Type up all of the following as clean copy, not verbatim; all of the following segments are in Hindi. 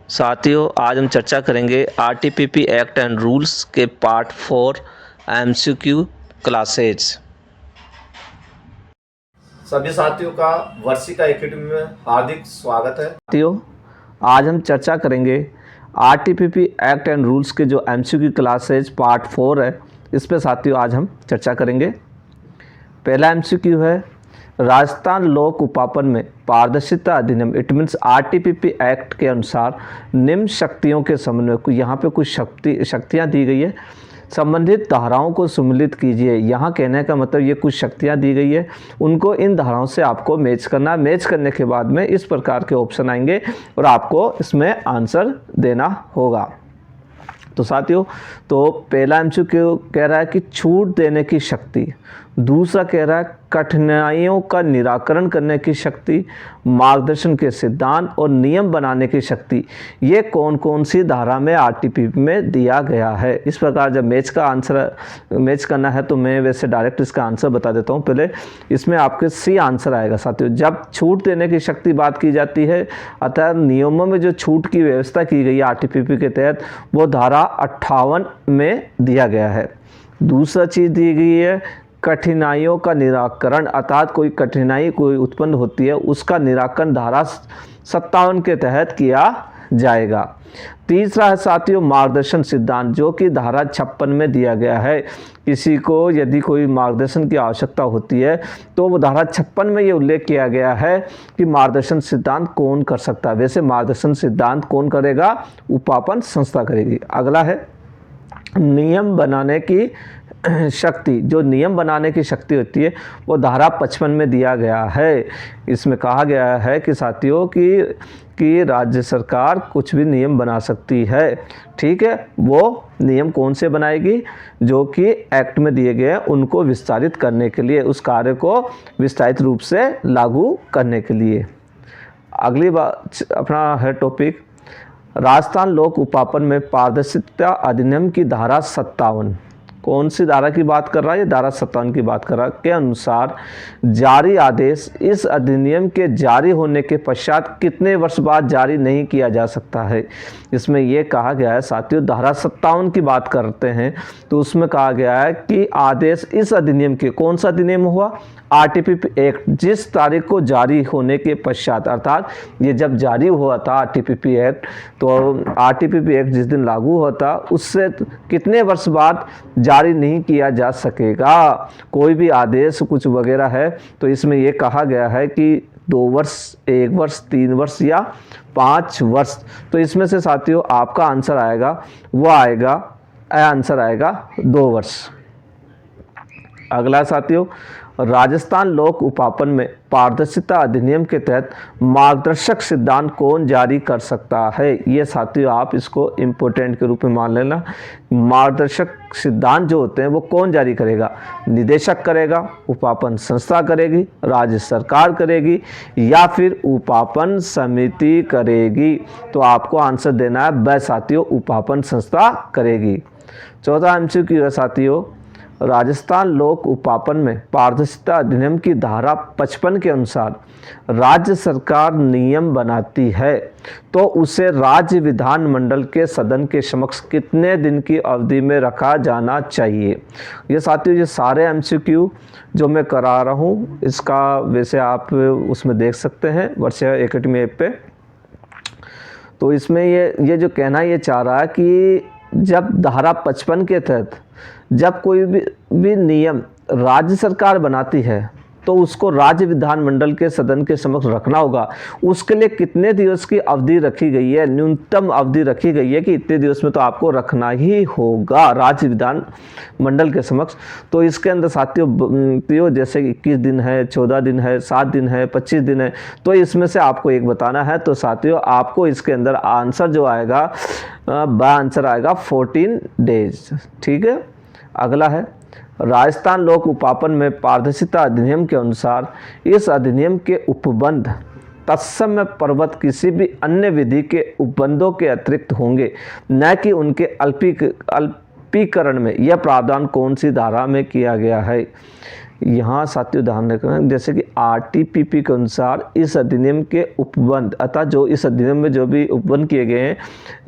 साथियों, आज हम चर्चा करेंगे आरटीपीपी एक्ट एंड रूल्स के पार्ट 4 एमसीक्यू क्लासेज। सभी साथियों का वर्षिका एकेडमी में हार्दिक स्वागत है। साथियों, आज हम चर्चा करेंगे आरटीपीपी एक्ट एंड रूल्स के जो एमसीक्यू क्लासेज पार्ट 4 है, इस पे साथियों आज हम चर्चा करेंगे। पहला एमसीक्यू है, राजस्थान लोक उपापन में पारदर्शिता अधिनियम, इट मीन्स आरटीपीपी एक्ट के अनुसार निम्न शक्तियों के समन्वय को, यहाँ पे कुछ शक्तियाँ दी गई है, संबंधित धाराओं को सम्मिलित कीजिए। यहाँ कहने का मतलब ये कुछ शक्तियाँ दी गई है, उनको इन धाराओं से आपको मैच करना है। मैच करने के बाद में इस प्रकार के ऑप्शन आएंगे और आपको इसमें आंसर देना होगा। तो साथियों, तो पहला एमसीक्यू कह रहा है कि छूट देने की शक्ति, दूसरा कह रहा है कठिनाइयों का निराकरण करने की शक्ति, मार्गदर्शन के सिद्धांत और नियम बनाने की शक्ति, ये कौन कौन सी धारा में आरटीपीपी में दिया गया है। इस प्रकार जब मैच करना है तो मैं वैसे डायरेक्ट इसका आंसर बता देता हूँ। पहले इसमें आपके सी आंसर आएगा साथियों। जब छूट देने की शक्ति बात की जाती है, अतः नियमों में जो छूट की व्यवस्था की गई है आरटीपीपी के तहत, वो धारा 58 में दिया गया है। दूसरा चीज़ दी गई है कठिनाइयों का निराकरण, अर्थात कोई कठिनाई कोई उत्पन्न होती है उसका निराकरण धारा 57 के तहत किया जाएगा। तीसरा है साथियों मार्गदर्शन सिद्धांत, जो कि धारा 56 में दिया गया है। किसी को यदि कोई मार्गदर्शन की आवश्यकता होती है तो वो धारा 56 में ये उल्लेख किया गया है कि मार्गदर्शन सिद्धांत कौन कर सकता है। वैसे मार्गदर्शन सिद्धांत कौन करेगा? उपापन संस्था करेगी। अगला है नियम बनाने की शक्ति, जो नियम बनाने की शक्ति होती है वो धारा 55 में दिया गया है। इसमें कहा गया है कि साथियों कि राज्य सरकार कुछ भी नियम बना सकती है। ठीक है, वो नियम कौन से बनाएगी? जो कि एक्ट में दिए गए हैं उनको विस्तारित करने के लिए, उस कार्य को विस्तारित रूप से लागू करने के लिए। अगली बात अपना है टॉपिक राजस्थान लोक उपापन में पारदर्शिता अधिनियम की धारा 57। कौन सी धारा की बात कर रहा है? ये धारा 57 की बात कर रहा है। के अनुसार जारी आदेश इस अधिनियम के जारी होने के पश्चात कितने वर्ष बाद जारी नहीं किया जा सकता है। इसमें यह कहा गया है साथियों, धारा 57 की बात करते हैं तो उसमें कहा गया है कि आदेश इस अधिनियम के, कौन सा अधिनियम हुआ? आरटीपीपी एक्ट, जिस तारीख को जारी होने के पश्चात, अर्थात ये जब जारी हुआ था आरटीपीपी एक्ट, तो आरटीपीपी एक्ट जिस दिन लागू होता उससे कितने वर्ष बाद जारी नहीं किया जा सकेगा कोई भी आदेश कुछ वगैरह है। तो इसमें यह कहा गया है कि 2 वर्ष, 1 वर्ष, 3 वर्ष या 5 वर्ष। तो इसमें से साथियों आपका आंसर आएगा, वो आएगा, आंसर आएगा 2 वर्ष। अगला साथियों, राजस्थान लोक उपापन में पारदर्शिता अधिनियम के तहत मार्गदर्शक सिद्धांत कौन जारी कर सकता है। ये साथियों आप इसको इम्पोर्टेंट के रूप में मान लेना। मार्गदर्शक सिद्धांत जो होते हैं वो कौन जारी करेगा? निदेशक करेगा, उपापन संस्था करेगी, राज्य सरकार करेगी या फिर उपापन समिति करेगी। तो आपको आंसर देना है वह साथियों उपापन संस्था करेगी। चौथा एमसीक्यू है साथियों, राजस्थान लोक उपापन में पारदर्शिता अधिनियम की धारा 55 के अनुसार राज्य सरकार नियम बनाती है तो उसे राज्य विधानमंडल के सदन के समक्ष कितने दिन की अवधि में रखा जाना चाहिए। ये साथियों ये सारे एमसीक्यू जो मैं करा रहा हूँ, इसका वैसे आप उसमें देख सकते हैं वर्षिका एकेडमी ऐप पे। तो इसमें ये जो कहना ये चाह रहा है कि जब धारा 55 के तहत जब कोई भी नियम राज्य सरकार बनाती है तो उसको राज्य विधानमंडल के सदन के समक्ष रखना होगा। उसके लिए कितने दिवस की अवधि रखी गई है? न्यूनतम अवधि रखी गई है कि इतने दिवस में तो आपको रखना ही होगा राज्य विधानमंडल के समक्ष। तो इसके अंदर साथियों जैसे 21 दिन है, 14 दिन है, 7 दिन है, 25 दिन है, तो इसमें से आपको एक बताना है। तो साथियों आपको इसके अंदर आंसर जो आएगा वह आंसर आएगा 14 डेज। ठीक है, अगला है राजस्थान लोक उपापन में पारदर्शिता अधिनियम के अनुसार इस अधिनियम के उपबंध तत्सम पर्वत किसी भी अन्य विधि के उपबंधों के अतिरिक्त होंगे, न कि उनके अल्पीकरण में। यह प्रावधान कौन सी धारा में किया गया है? यहाँ साथियों ध्यान रखना, जैसे कि आरटीपीपी के अनुसार इस अधिनियम के उपबंध अतः जो इस अधिनियम में जो भी उपबंध किए गए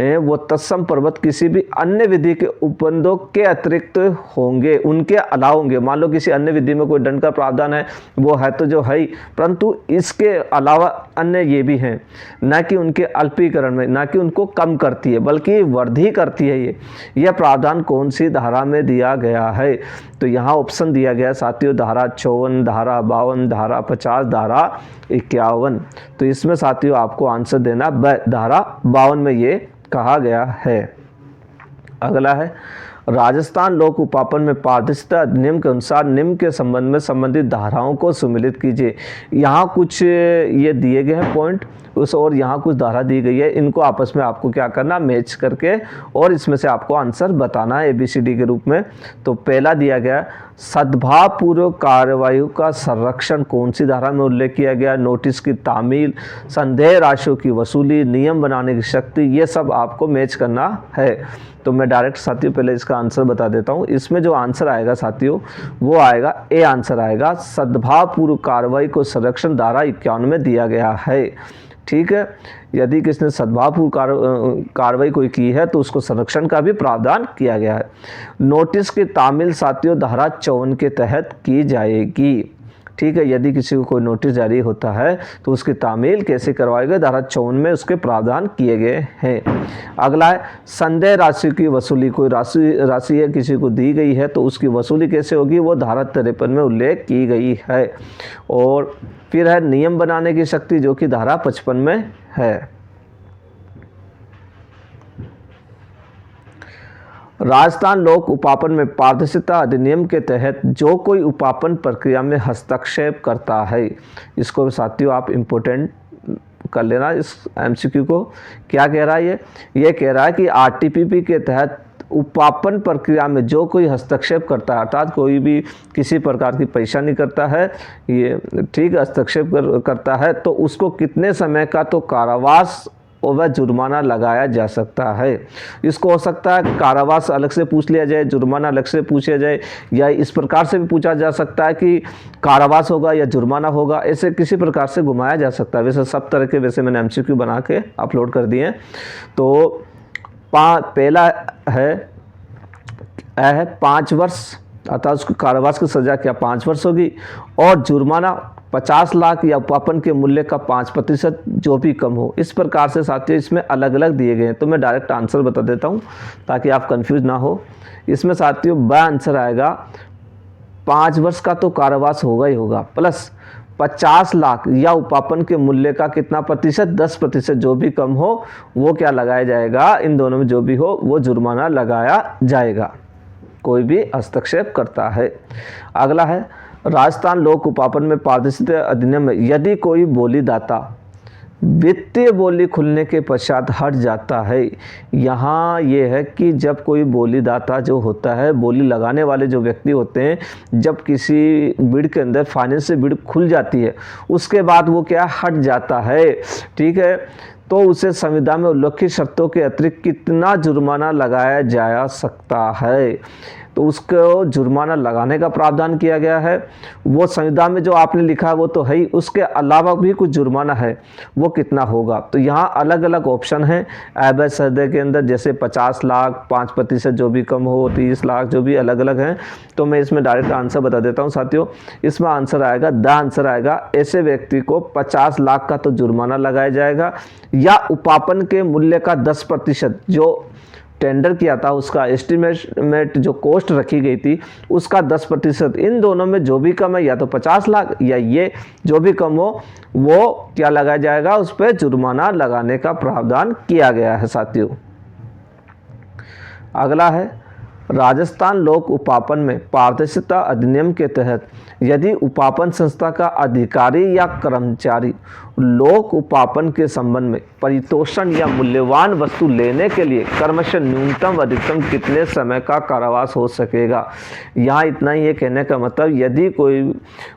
हैं वो तत्सम प्रबद्ध किसी भी अन्य विधि के उपबंधों के अतिरिक्त होंगे, उनके अलावा होंगे। मान लो किसी अन्य विधि में कोई दंड का प्रावधान है, वो है तो जो है ही, परंतु इसके अलावा अन्य ये भी हैं, ना कि उनके अल्पीकरण में, ना कि उनको कम करती है बल्कि वृद्धि करती है। यह प्रावधान कौन सी धारा में दिया गया है? तो यहाँ ऑप्शन दिया गया साथियों, धारा 54, धारा 52, धारा 50, धारा 51। तो इसमें साथियों आपको आंसर देना धारा 52 में ये कहा गया है। अगला है राजस्थान लोक उपापन में पारदर्शिता अधिनियम के अनुसार निम्न के संबंध में संबंधित धाराओं को सम्मिलित कीजिए। यहाँ कुछ ये दिए गए हैं पॉइंट उस, और यहाँ कुछ धारा दी गई है, इनको आपस में आपको क्या करना, मैच करके और इसमें से आपको आंसर बताना है ABCD के रूप में। तो पहला दिया गया सद्भावपूर्वक कार्रवाई का संरक्षण कौन सी धारा में उल्लेख किया गया? नोटिस की तामील, संदेह राशियों की वसूली, नियम बनाने की शक्ति, ये सब आपको मैच करना है। तो मैं डायरेक्ट साथियों पहले इसका आंसर बता देता हूँ। इसमें जो आंसर आएगा साथियों वो आएगा ए आंसर आएगा, सद्भावपूर्वक कार्रवाई को संरक्षण धारा 51 में दिया गया है। ठीक है, यदि किसने सद्भावपूर्वक कार्रवाई कोई की है तो उसको संरक्षण का भी प्रावधान किया गया है। नोटिस की तामील साथियों धारा 54 के तहत की जाएगी। ठीक है, यदि किसी को कोई नोटिस जारी होता है तो उसकी तामील कैसे करवाएगा? धारा 54 में उसके प्रावधान किए गए हैं। अगला है संदेह राशि की वसूली, कोई राशि है किसी को दी गई है तो उसकी वसूली कैसे होगी? वो धारा 53 में उल्लेख की गई है। और फिर है नियम बनाने की शक्ति जो कि धारा 55 में है। राजस्थान लोक उपापन में पारदर्शिता अधिनियम के तहत जो कोई उपापन प्रक्रिया में हस्तक्षेप करता है, इसको साथियों आप इम्पोर्टेंट कर लेना इस MCQ को। क्या कह रहा है ये कह रहा है कि RTPP के तहत उपापन प्रक्रिया में जो कोई हस्तक्षेप करता है, अर्थात कोई भी किसी प्रकार की परेशानी करता है, ये ठीक हस्तक्षेप करता है तो उसको कितने समय का तो कारावास और वह जुर्माना लगाया जा सकता है। इसको हो सकता है कारावास अलग से पूछ लिया जाए, जुर्माना अलग से पूछा जाए, या इस प्रकार से भी पूछा जा सकता है कि कारावास होगा या जुर्माना होगा, ऐसे किसी प्रकार से घुमाया जा सकता है। वैसे सब तरह के वैसे मैंने MCQ बना के अपलोड कर दिए हैं। तो पहला है 5 वर्ष, अतः उसको कारावास की सजा क्या 5 वर्ष होगी, और जुर्माना 50 लाख या उपापन के मूल्य का 5% जो भी कम हो। इस प्रकार से साथियों इसमें अलग अलग दिए गए हैं। तो मैं डायरेक्ट आंसर बता देता हूं ताकि आप कंफ्यूज ना हो। इसमें साथियों ब आंसर आएगा 5 वर्ष का तो कारावास होगा ही होगा, प्लस 50 लाख या उपापन के मूल्य का कितना प्रतिशत, 10% जो भी कम हो वो क्या लगाया जाएगा, इन दोनों में जो भी हो वो जुर्माना लगाया जाएगा कोई भी हस्तक्षेप करता है। अगला है राजस्थान लोक उपापन में पारदर्शिता अधिनियम में यदि कोई बोलीदाता वित्तीय बोली खुलने के पश्चात हट जाता है। यहाँ ये है कि जब कोई बोलीदाता जो होता है, बोली लगाने वाले जो व्यक्ति होते हैं, जब किसी बिड के अंदर फाइनेंस से बिड खुल जाती है उसके बाद वो क्या हट जाता है, ठीक है, तो उसे संविधान में उल्लिखित शर्तों के अतिरिक्त कितना जुर्माना लगाया जा सकता है। तो उसको जुर्माना लगाने का प्रावधान किया गया है। वो संविधान में जो आपने लिखा है वो तो है ही, उसके अलावा भी कुछ जुर्माना है, वो कितना होगा। तो यहाँ अलग अलग ऑप्शन हैं अवैध सौदे के अंदर, जैसे 50 लाख, 5% जो भी कम हो, 30 लाख, जो भी अलग अलग हैं। तो मैं इसमें डायरेक्ट आंसर बता देता हूँ साथियों। इसमें आंसर आएगा, द आंसर आएगा, ऐसे व्यक्ति को 50 लाख का तो जुर्माना लगाया जाएगा, या उपापन के मूल्य का 10% जो टेंडर किया था उसका एस्टिमेट जो कॉस्ट रखी गई थी उसका 10%, इन दोनों में जो भी कम है, या तो 50 लाख या ये जो भी कम हो वो क्या लगाया जाएगा, उस पर जुर्माना लगाने का प्रावधान किया गया है साथियों। अगला है राजस्थान लोक उपापन में पारदर्शिता अधिनियम के तहत यदि उपापन संस्था का अधिकारी या कर्मचारी लोक उपापन के संबंध में परितोषण या मूल्यवान वस्तु लेने के लिए क्रमशः न्यूनतम अधिकतम कितने समय का कारावास हो सकेगा। यहाँ इतना ही कहने का मतलब, यदि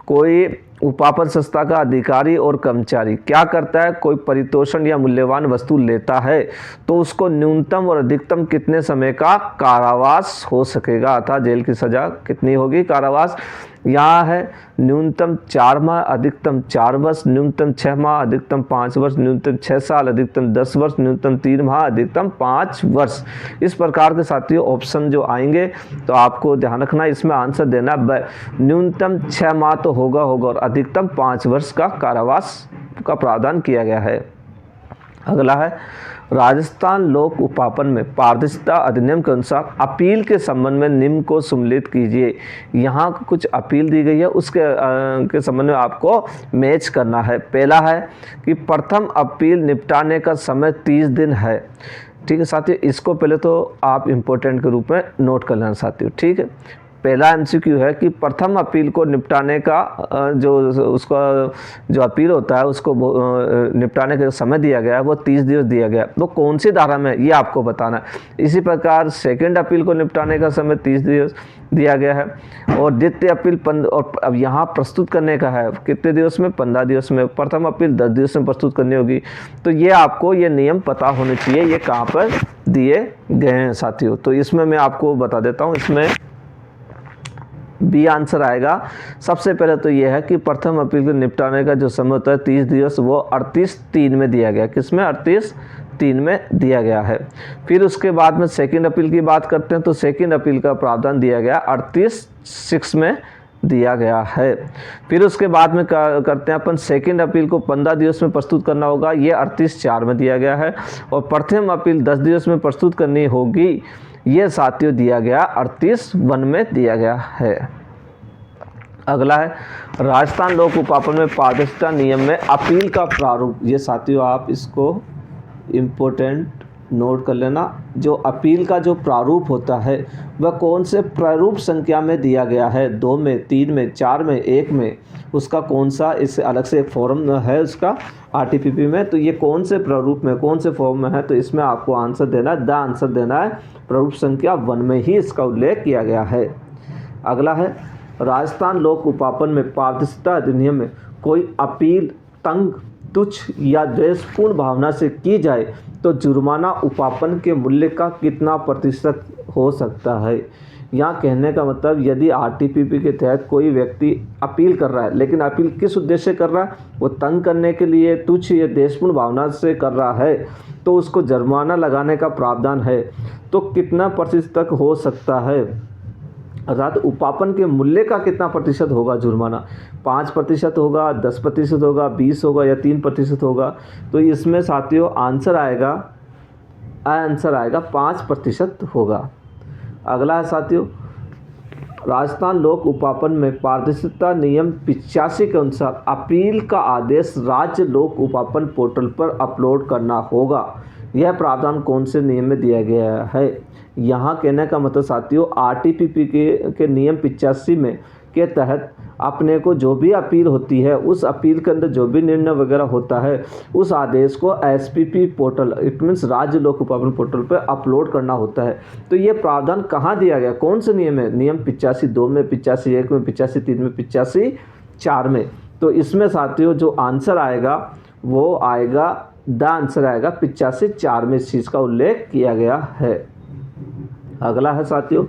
कोई उपापन संस्था का अधिकारी और कर्मचारी क्या करता है, कोई परितोषण या मूल्यवान वस्तु लेता है तो उसको न्यूनतम और अधिकतम कितने समय का कारावास हो सकेगा, अर्थात जेल की सजा कितनी होगी, कारावास। यहाँ है न्यूनतम 4 माह, अधिकतम 4 वर्ष, न्यूनतम 6 माह, अधिकतम 5 वर्ष, न्यूनतम 6 साल, अधिकतम 10 वर्ष, न्यूनतम 3 माह, अधिकतम 5 वर्ष। इस प्रकार के साथियों ऑप्शन जो आएंगे तो आपको ध्यान रखना, इसमें आंसर देना न्यूनतम 6 माह तो होगा और अधिकतम 5 वर्ष का कारावास का प्रावधान किया गया है। अगला है राजस्थान लोक उपापन में पारदर्शिता अधिनियम के अनुसार अपील के संबंध में निम्न को सम्मिलित कीजिए। यहाँ कुछ अपील दी गई है, उसके के संबंध में आपको मैच करना है। पहला है कि प्रथम अपील निपटाने का समय 30 दिन है। ठीक है साथियों, इसको पहले तो आप इम्पोर्टेंट के रूप में नोट कर लेना साथियों। ठीक है, पहला एमसीक्यू है कि प्रथम अपील को निपटाने का जो उसका जो अपील होता है उसको निपटाने का समय दिया गया है वो 30 दिवस दिया गया है। वो कौन सी धारा में ये आपको बताना है। इसी प्रकार सेकंड अपील को निपटाने का समय 30 दिवस दिया गया है और द्वितीय अपील और अब यहाँ प्रस्तुत करने का है कितने दिवस में, 15 दिवस में। प्रथम अपील 10 दिवस में प्रस्तुत करनी होगी। तो ये आपको ये नियम पता होने चाहिए, ये कहाँ पर दिए गए हैं साथियों। तो इसमें मैं आपको बता देता हूँ, इसमें बी आंसर आएगा। सबसे पहले तो यह है कि प्रथम अपील को निपटाने का जो समय होता है 30 दिवस, वो 38(3) में दिया गया। किसमें? 38(3) में दिया गया है। फिर उसके बाद में सेकंड अपील की बात करते हैं तो सेकंड अपील का प्रावधान दिया गया 38(6) में दिया गया है। फिर उसके बाद में करते हैं अपन सेकंड अपील को 15 दिवस में प्रस्तुत करना होगा, ये 38(4) में दिया गया है। और प्रथम अपील 10 दिवस में प्रस्तुत करनी होगी, ये साथियों दिया गया 38(1) में दिया गया है। अगला है राजस्थान लोक उपापन में पारदर्शिता नियम में अपील का प्रारूप। ये साथियों आप इसको इम्पोर्टेंट नोट कर लेना। जो अपील का जो प्रारूप होता है वह कौन से प्रारूप संख्या में दिया गया है, 2 में, 3 में, 4 में, 1 में, उसका कौन सा, इससे अलग से एक फॉर्म है उसका आरटीपीपी में। तो ये कौन से प्रारूप में, कौन से फॉर्म में है, तो इसमें आपको आंसर देना है, द आंसर देना है प्रारूप संख्या 1 में ही इसका उल्लेख किया गया है। अगला है राजस्थान लोक उपापन में पारदर्शिता अधिनियम में कोई अपील तंग, तुच्छ या द्वेषपूर्ण भावना से की जाए तो जुर्माना उपापन के मूल्य का कितना प्रतिशत हो सकता है। यहाँ कहने का मतलब यदि आरटीपीपी के तहत कोई व्यक्ति अपील कर रहा है, लेकिन अपील किस उद्देश्य से कर रहा है, वो तंग करने के लिए, तुच्छ या द्वेषपूर्ण भावना से कर रहा है, तो उसको जुर्माना लगाने का प्रावधान है। तो कितना प्रतिशत तक हो सकता है, अर्थात उपापन के मूल्य का कितना प्रतिशत होगा जुर्माना, 5% होगा, 10% होगा, 20 होगा या 3% होगा। तो इसमें साथियों आंसर आएगा 5% होगा। अगला है साथियों राजस्थान लोक उपापन में पारदर्शिता नियम 85 के अनुसार अपील का आदेश राज्य लोक उपापन पोर्टल पर अपलोड करना होगा। यह प्रावधान कौन से नियम में दिया गया है। यहाँ कहने का मतलब साथियों आरटीपीपी के नियम 85 में के तहत अपने को जो भी अपील होती है, उस अपील के अंदर जो भी निर्णय वगैरह होता है, उस आदेश को एसपीपी पोर्टल, इट मीन्स राज्य लोक उपापन पोर्टल पर अपलोड करना होता है। तो ये प्रावधान कहाँ दिया गया, कौन से नियम है, नियम 85(2) में, 85(1) में, 85(3) में, 85(4) में। तो इसमें साथियों जो आंसर आएगा वो आएगा, द आंसर आएगा 85(4) में इस चीज़ का उल्लेख किया गया है। अगला है साथियों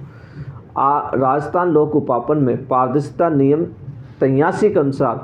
राजस्थान लोक उपापन में पारदर्शिता नियम 83 के अनुसार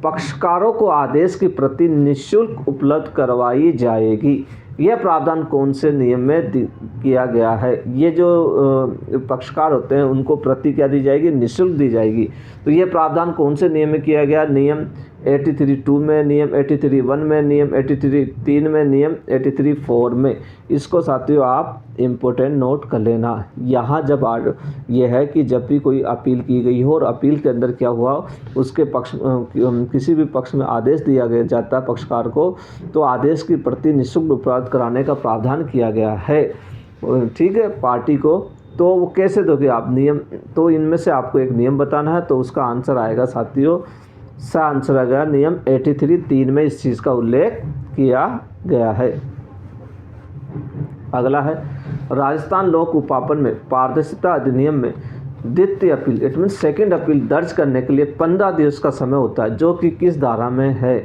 पक्षकारों को आदेश की प्रति निःशुल्क उपलब्ध करवाई जाएगी। यह प्रावधान कौन से नियम में किया गया है। ये जो पक्षकार होते हैं उनको प्रति क्या दी जाएगी, निःशुल्क दी जाएगी। तो ये प्रावधान कौन से नियम में किया गया, नियम 83(2) में, नियम 83(1) में, नियम 83(3) में, नियम 83(4) में। इसको साथियों आप इम्पोर्टेंट नोट कर लेना। यहाँ जब ये है कि जब भी कोई अपील की गई हो और अपील के अंदर क्या हुआ, उसके पक्ष किसी भी पक्ष में आदेश दिया गया जाता है पक्षकार को, तो आदेश की प्रति निःशुल्क उपलब्ध कराने का प्रावधान किया गया है, ठीक है, पार्टी को। तो वो कैसे दोगे आप नियम, तो इनमें से आपको एक नियम बताना है। तो उसका आंसर आएगा साथियों, सा आंसर आएगा नियम 83(3) में इस चीज़ का उल्लेख किया गया है। अगला है राजस्थान लोक उपापन में पारदर्शिता अधिनियम में द्वितीय appeal it mean second appeal दर्ज करने के लिए 15 दिवस का समय होता है, जो कि किस धारा में है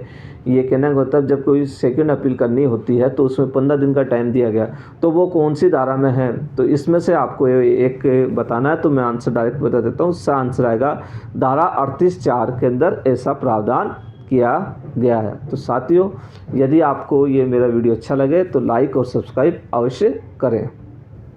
ये कहना होता है। जब कोई सेकंड अपील करनी होती है तो उसमें 15 दिन का टाइम दिया गया, तो वो कौन सी धारा में है, तो इसमें से आपको एक बताना है। तो मैं आंसर डायरेक्ट बता देता हूँ, इसका आंसर आएगा धारा 38(4) के अंदर ऐसा प्रावधान किया गया है। तो साथियों, यदि आपको ये मेरा वीडियो अच्छा लगे तो लाइक और सब्सक्राइब अवश्य करें।